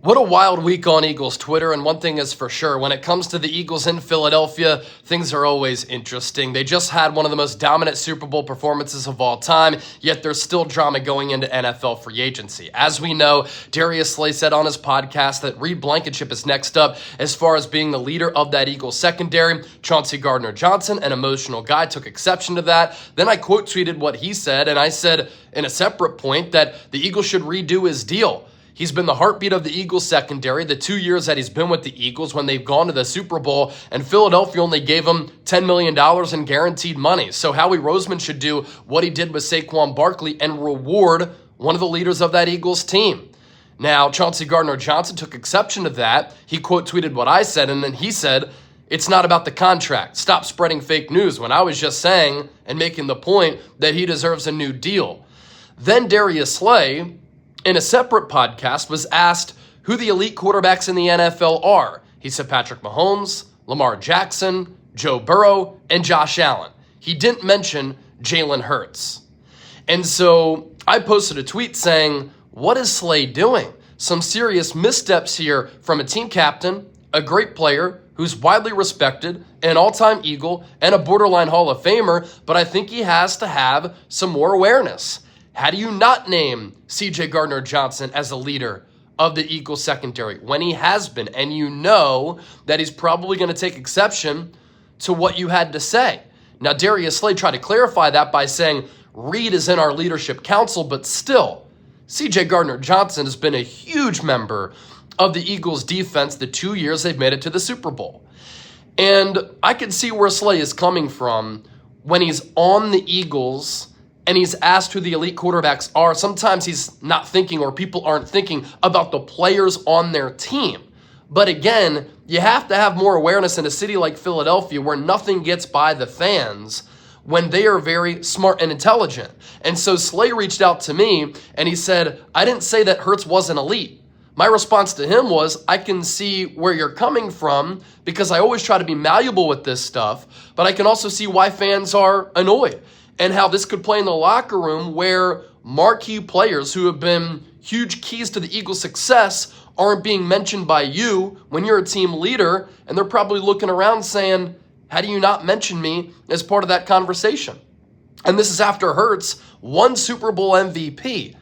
What a wild week on Eagles Twitter, and one thing is for sure, when it comes to the Eagles in Philadelphia, things are always interesting. They just had one of the most dominant Super Bowl performances of all time, yet there's still drama going into NFL free agency. As we know, Darius said on his podcast that Reed Blankenship is next up as far as being the leader of that Eagles secondary. Chauncey Gardner-Johnson, an emotional guy, took exception to that. Then I quote tweeted what he said, and I said in a separate point that the Eagles should redo his deal. He's been the heartbeat of the Eagles secondary the 2 years that he's been with the Eagles when they've gone to the Super Bowl, and Philadelphia only gave him $10 million in guaranteed money. So Howie Roseman should do what he did with Saquon Barkley and reward one of the leaders of that Eagles team. Now, Chauncey Gardner-Johnson took exception to that. He quote tweeted what I said, and then he said, "It's not about the contract. Stop spreading fake news," when I was just saying and making the point that he deserves a new deal. Then Darius Slay, in a separate podcast, was asked who the elite quarterbacks in the NFL are. He said Patrick Mahomes, Lamar Jackson, Joe Burrow, and Josh Allen. He didn't mention Jalen Hurts. And so I posted a tweet saying, what is Slay doing? Some serious missteps here from a team captain, a great player who's widely respected, an all-time Eagle, and a borderline Hall of Famer, but I think he has to have some more awareness. How do you not name C.J. Gardner-Johnson as the leader of the Eagles secondary when he has been? And you know that he's probably going to take exception to what you had to say. Now, Darius Slay tried to clarify that by saying Reed is in our leadership council, but still, C.J. Gardner-Johnson has been a huge member of the Eagles defense the 2 years they've made it to the Super Bowl. And I can see where Slay is coming from when he's on the Eagles and he's asked who the elite quarterbacks are. Sometimes he's not thinking, or people aren't thinking, about the players on their team. But again, you have to have more awareness in a city like Philadelphia where nothing gets by the fans when they are very smart and intelligent. And so Slay reached out to me and he said, I didn't say that Hurts wasn't elite. My response to him was, I can see where you're coming from because I always try to be malleable with this stuff, but I can also see why fans are annoyed, and how this could play in the locker room where marquee players who have been huge keys to the Eagles' success aren't being mentioned by you when you're a team leader, and they're probably looking around saying, how do you not mention me as part of that conversation? And this is after Hurts won Super Bowl MVP.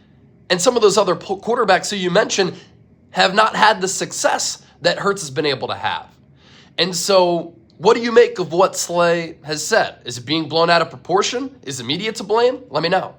And some of those other quarterbacks who you mentioned have not had the success that Hurts has been able to have. And so what do you make of what Slay has said? Is it being blown out of proportion? Is the media to blame? Let me know.